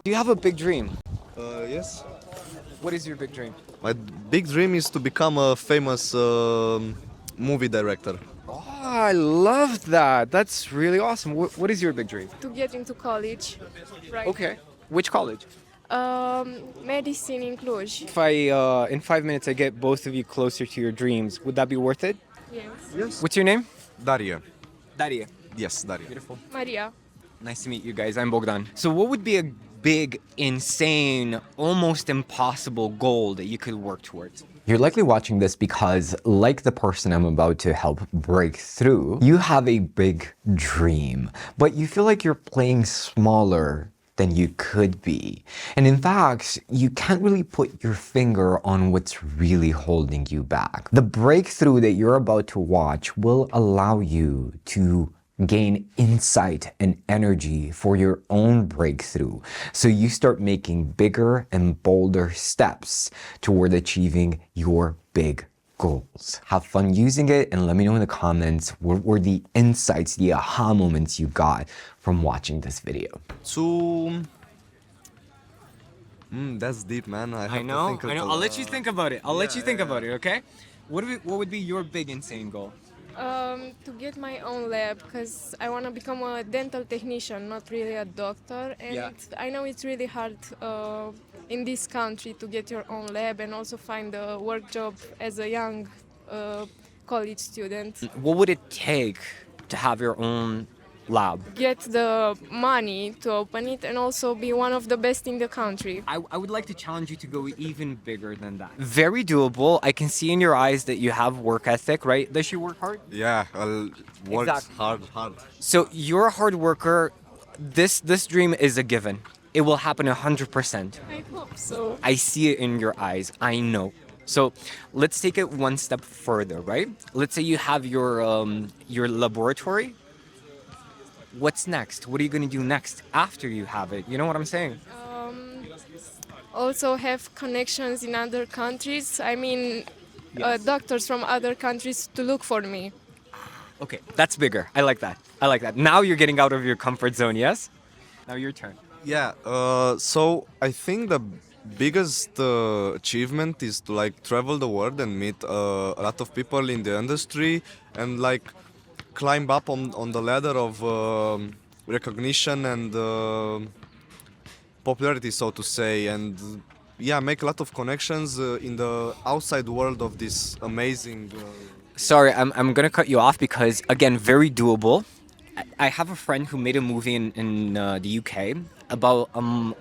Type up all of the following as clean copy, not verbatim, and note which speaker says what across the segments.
Speaker 1: Do you have a big dream?
Speaker 2: Yes.
Speaker 1: What is your big dream?
Speaker 2: My big dream is to become a famous movie director.
Speaker 1: Oh, I love that. That's really awesome. What is your big dream?
Speaker 3: To get into college, right?
Speaker 1: Okay. Which college?
Speaker 3: Medicine in Cluj.
Speaker 1: If in 5 minutes, I get both of you closer to your dreams, would that be worth it?
Speaker 3: Yes.
Speaker 2: Yes.
Speaker 1: What's your name?
Speaker 2: Daria.
Speaker 1: Daria.
Speaker 2: Yes, Daria.
Speaker 1: Beautiful.
Speaker 3: Maria.
Speaker 1: Nice to meet you guys. I'm Bogdan. So, what would be a big, insane, almost impossible goal that you could work towards?
Speaker 4: You're likely watching this because, like the person I'm about to help break through, you have a big dream, but you feel like you're playing smaller than you could be. And in fact, you can't really put your finger on what's really holding you back. The breakthrough that you're about to watch will allow you to gain insight and energy for your own breakthrough. So you start making bigger and bolder steps toward achieving your big goals. Have fun using it and let me know in the comments what were the insights, the aha moments you got from watching this video.
Speaker 2: To... that's deep, man. I have to think
Speaker 1: I know. I'll let you think about it. I'll let you think about it, okay? What would be your big, insane goal?
Speaker 3: To get my own lab because I want to become a dental technician, not really a doctor. And
Speaker 1: Yeah.
Speaker 3: I know it's really hard in this country to get your own lab and also find a work job as a young college student.
Speaker 1: What would it take to have your own lab?
Speaker 3: Get the money to open it and also be one of the best in the country.
Speaker 1: I would like to challenge you to go even bigger than that. Very doable. I can see in your eyes that you have work ethic, right? Does she work hard?
Speaker 2: Yeah, I'll work
Speaker 1: Exactly.
Speaker 2: hard.
Speaker 1: So you're a hard worker. This dream is a given. It will happen 100%.
Speaker 3: I hope so.
Speaker 1: I see it in your eyes. I know. So let's take it one step further, right? Let's say you have your laboratory. What's next? What are you going to do next after you have it? You know what I'm saying?
Speaker 3: Also have connections in other countries. I mean,
Speaker 1: Yes.
Speaker 3: doctors from other countries to look for me.
Speaker 1: Okay, that's bigger. I like that. I like that. Now you're getting out of your comfort zone, yes? Now your turn.
Speaker 2: Yeah, so I think the biggest achievement is to like travel the world and meet a lot of people in the industry and like climb up on the ladder of recognition and popularity, so to say, and yeah, make a lot of connections in the outside world of this amazing.
Speaker 1: Sorry, I'm gonna cut you off because again, very doable. I have a friend who made a movie in the UK about an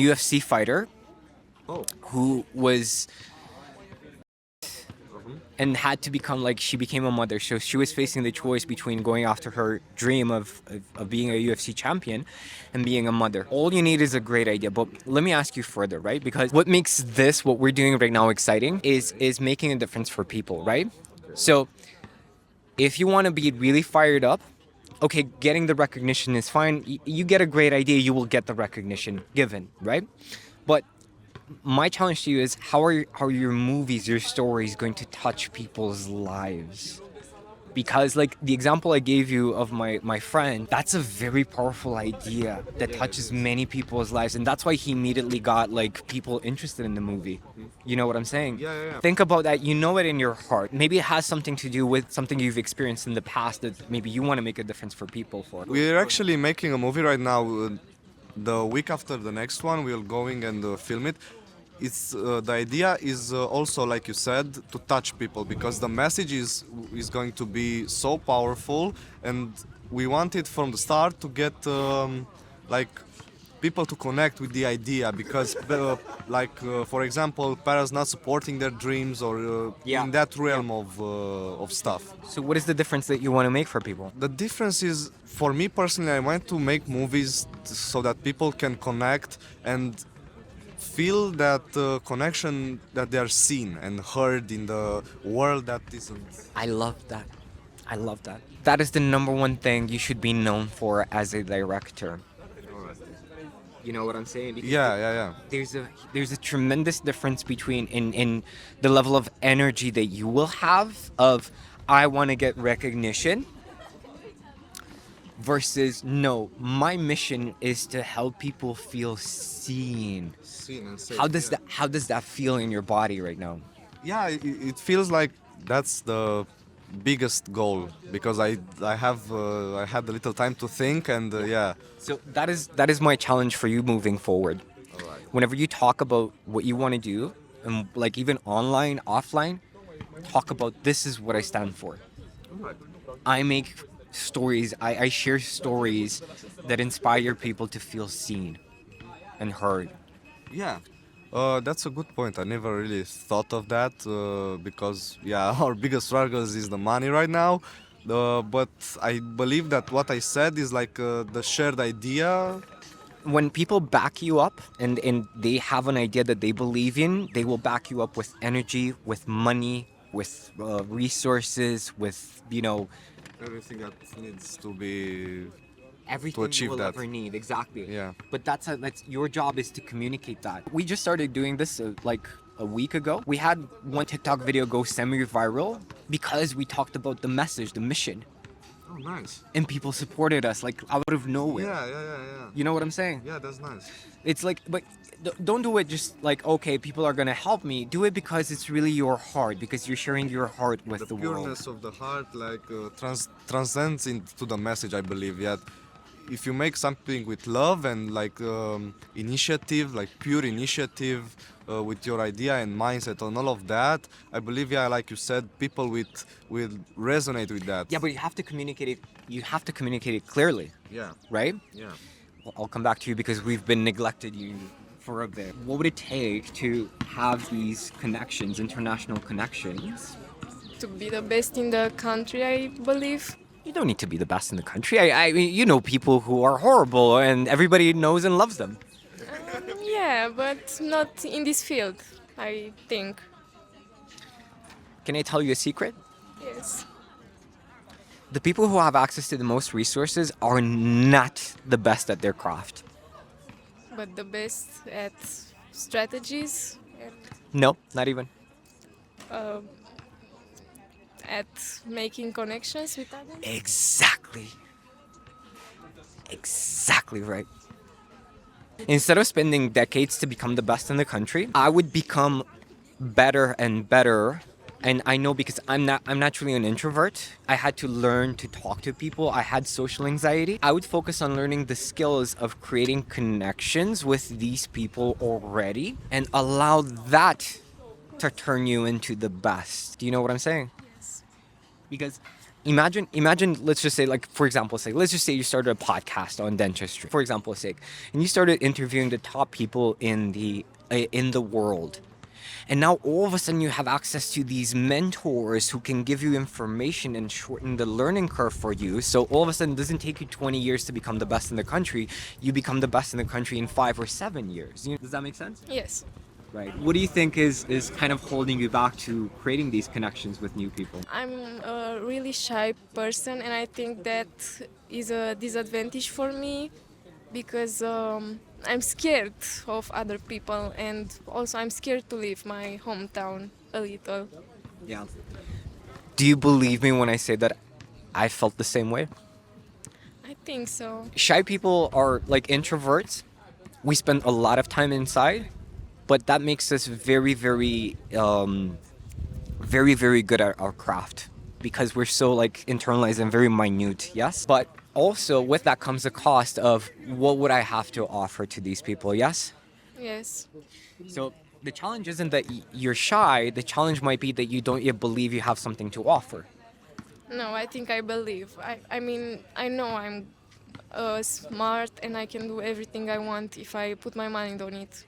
Speaker 1: UFC fighter
Speaker 2: Oh.
Speaker 1: who was and had to become like she became a mother. So she was facing the choice between going after her dream of being a UFC champion and being a mother. All you need is a great idea. But let me ask you further, right? Because what makes this, what we're doing right now, exciting is making a difference for people, right? So if you want to be really fired up, okay, getting the recognition is fine. You get a great idea, you will get the recognition given, right? But my challenge to you is how are your movies, your stories going to touch people's lives? Because like the example I gave you of my friend, that's a very powerful idea that touches many people's lives, and that's why he immediately got like people interested in the movie. You know what I'm saying?
Speaker 2: Yeah.
Speaker 1: Think about that. You know it in your heart. Maybe it has something to do with something you've experienced in the past that maybe you want to make a difference for people for.
Speaker 2: We're actually making a movie right now. The week after the next one, we're going and film it. It's the idea is also, like you said, to touch people because the message is going to be so powerful, and we want it from the start to get like people to connect with the idea because for example, parents not supporting their dreams or
Speaker 1: Yeah.
Speaker 2: in that realm of stuff.
Speaker 1: So what is the difference that you want to make for people?
Speaker 2: The difference is, for me personally, I want to make movies so that people can connect and feel that connection, that they are seen and heard in the world that isn't.
Speaker 1: I love that. I love that. That is the number one thing you should be known for as a director. You know what I'm saying? Because
Speaker 2: Yeah.
Speaker 1: there's a tremendous difference between in the level of energy that you will have of I want to get recognition versus no, my mission is to help people feel seen.
Speaker 2: Seen and safe,
Speaker 1: How does that feel in your body right now?
Speaker 2: Yeah, it feels like that's the biggest goal because I had a little time to think and yeah.
Speaker 1: So that is my challenge for you moving forward.
Speaker 2: Alright.
Speaker 1: Whenever you talk about what you want to do, and like even online, offline, talk about this is what I stand for. I make stories, I share stories that inspire people to feel seen and heard.
Speaker 2: Yeah, that's a good point. I never really thought of that because, yeah, our biggest struggles is the money right now. But I believe that what I said is like the shared idea.
Speaker 1: When people back you up and they have an idea that they believe in, they will back you up with energy, with money, with resources, with, you know,
Speaker 2: Everything that needs to be.
Speaker 1: everything you
Speaker 2: achieve
Speaker 1: will
Speaker 2: that.
Speaker 1: ever need. Exactly.
Speaker 2: Yeah.
Speaker 1: But that's your job is to communicate that. We just started doing this like a week ago. We had one TikTok video go semi-viral because we talked about the message, the mission,
Speaker 2: Oh, nice.
Speaker 1: and people supported us like out of nowhere.
Speaker 2: Yeah.
Speaker 1: You know what I'm saying?
Speaker 2: Yeah, that's nice.
Speaker 1: It's like, but don't do it just like, okay, people are gonna help me. Do it because it's really your heart, because you're sharing your heart with the,
Speaker 2: The
Speaker 1: world.
Speaker 2: pureness of the heart like transcends into the message, I believe. Yeah, if you make something with love and like initiative, like pure initiative with your idea and mindset and all of that, I believe, yeah, like you said, people will resonate with that.
Speaker 1: Yeah, but you have to communicate it. You have to communicate it clearly,
Speaker 2: Yeah,
Speaker 1: right?
Speaker 2: yeah.
Speaker 1: Well, I'll come back to you because we've been neglected you for a bit. What would it take to have these connections, international connections?
Speaker 3: To be the best in the country, I believe.
Speaker 1: You don't need to be the best in the country. I mean, you know people who are horrible and everybody knows and loves them.
Speaker 3: Yeah, but not in this field, I think.
Speaker 1: Can I tell you a secret?
Speaker 3: Yes.
Speaker 1: The people who have access to the most resources are not the best at their craft.
Speaker 3: But the best at strategies,
Speaker 1: No, not even.
Speaker 3: uh, at making connections with others.
Speaker 1: Exactly. Exactly right. Instead of spending decades to become the best in the country, I would become better and better. And I know because I'm naturally an introvert. I had to learn to talk to people. I had social anxiety. I would focus on learning the skills of creating connections with these people already and allow that to turn you into the best. Do you know what I'm saying? Because imagine, let's just say, like, for example, let's just say you started a podcast on dentistry, for example's sake, and you started interviewing the top people in the world. And now all of a sudden you have access to these mentors who can give you information and shorten the learning curve for you. So all of a sudden it doesn't take you 20 years to become the best in the country. You become the best in the country in 5 or 7 years. Does that make sense?
Speaker 3: Yes.
Speaker 1: Right. What do you think is kind of holding you back to creating these connections with new people?
Speaker 3: I'm a really shy person, and I think that is a disadvantage for me because I'm scared of other people, and also I'm scared to leave my hometown a little.
Speaker 1: Yeah. Do you believe me when I say that I felt the same way?
Speaker 3: I think so.
Speaker 1: Shy people are like introverts. We spend a lot of time inside, but that makes us very, very, very good at our craft because we're so like internalized and very minute. Yes, but also with that comes a cost of what would I have to offer to these people? Yes.
Speaker 3: Yes.
Speaker 1: So the challenge isn't that you're shy. The challenge might be that you don't yet believe you have something to offer.
Speaker 3: No, I think I believe. I mean, I know I'm smart and I can do everything I want if I put my mind on it.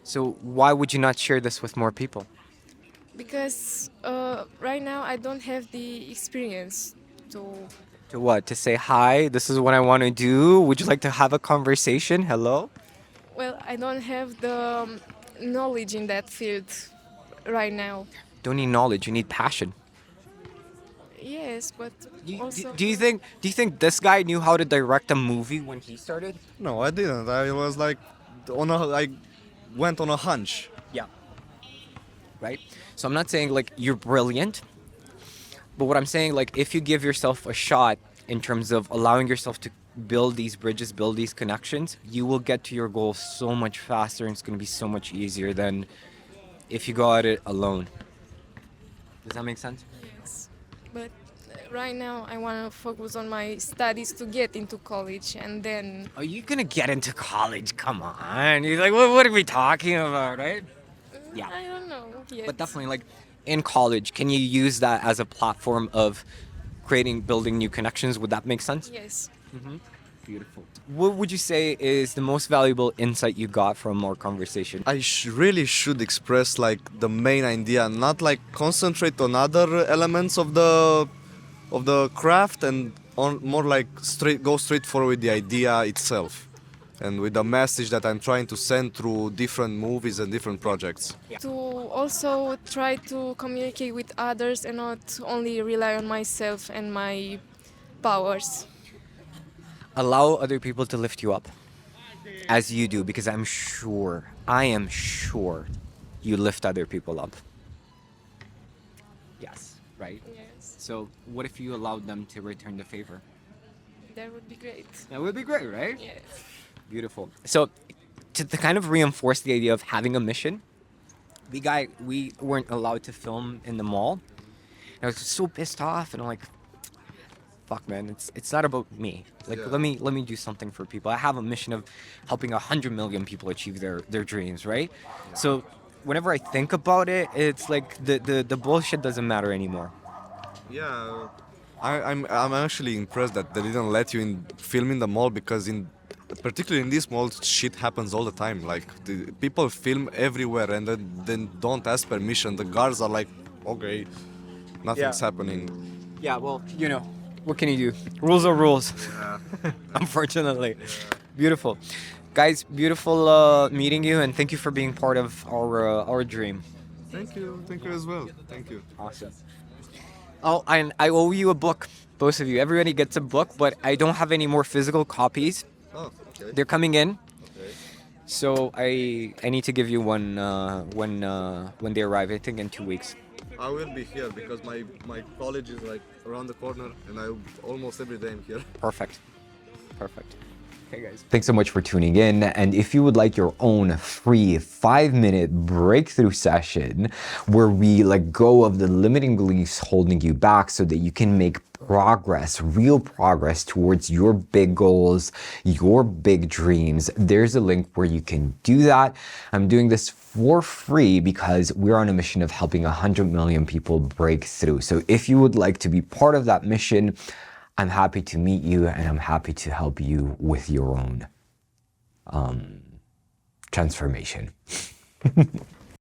Speaker 1: So why would you not share this with more people?
Speaker 3: Because right now I don't have the experience to.
Speaker 1: To what? To say hi, this is what I want to do. Would you like to have a conversation? Hello?
Speaker 3: Well, I don't have the knowledge in that field right now.
Speaker 1: Don't need knowledge, you need passion.
Speaker 3: Yes, but also.
Speaker 1: Do you think this guy knew how to direct a movie when he started?
Speaker 2: No, I didn't. I was like I went on a hunch.
Speaker 1: Yeah. Right? So I'm not saying like you're brilliant, but what I'm saying, like, if you give yourself a shot in terms of allowing yourself to build these bridges, build these connections, you will get to your goal so much faster, and it's going to be so much easier than if you go at it alone. Does that make sense?
Speaker 3: Yes, but right now I want to focus on my studies to get into college, and then
Speaker 1: Are you going to get into college? Come on. You're like, what are we talking about, right? Yeah.
Speaker 3: I don't know yet.
Speaker 1: But definitely, like, in college, can you use that as a platform of building new connections? Would that make sense?
Speaker 3: Yes.
Speaker 1: Beautiful. What would you say is the most valuable insight you got from our conversation?
Speaker 2: I really should express like the main idea, not like concentrate on other elements of the craft, and on more like go straight forward with the idea itself, and with the message that I'm trying to send through different movies and different projects.
Speaker 3: To also try to communicate with others and not only rely on myself and my powers.
Speaker 1: Allow other people to lift you up as you do, because I am sure you lift other people up. Yes, right?
Speaker 3: Yes,
Speaker 1: So what if you allowed them to return the favor?
Speaker 3: that would be great.
Speaker 1: That would be great, right?
Speaker 3: Yes.
Speaker 1: Beautiful. So to kind of reinforce the idea of having a mission, we weren't allowed to film in the mall. And I was so pissed off, and I'm like, fuck, man, it's not about me. Like,
Speaker 2: Yeah.
Speaker 1: let me do something for people. I have a mission of helping 100 million people achieve their dreams, right? So whenever I think about it, it's like the bullshit doesn't matter anymore.
Speaker 2: Yeah, I'm actually impressed that they didn't let you film in the mall, because particularly in this mall, shit happens all the time. Like the people film everywhere and then don't ask permission. The guards are like, okay, nothing's happening.
Speaker 1: Yeah, well, what can you do? Rules are rules. Unfortunately. Beautiful. Guys, beautiful meeting you, and thank you for being part of our dream.
Speaker 2: Thank you as well. Thank you.
Speaker 1: Awesome. Oh, and I owe you a book, both of you. Everybody gets a book, but I don't have any more physical copies.
Speaker 2: Oh, okay.
Speaker 1: They're coming in,
Speaker 2: Okay.
Speaker 1: so I need to give you one when they arrive. I think in 2 weeks.
Speaker 2: I will be here because my college is like around the corner, and I almost every day I'm here.
Speaker 1: Perfect. Perfect. Okay, guys.
Speaker 4: Thanks so much for tuning in. And if you would like your own free 5-minute breakthrough session where we let go of the limiting beliefs holding you back so that you can make progress, real progress towards your big goals, your big dreams, there's a link where you can do that. I'm doing this for free because we're on a mission of helping 100 million people break through. So if you would like to be part of that mission, I'm happy to meet you, and I'm happy to help you with your own transformation.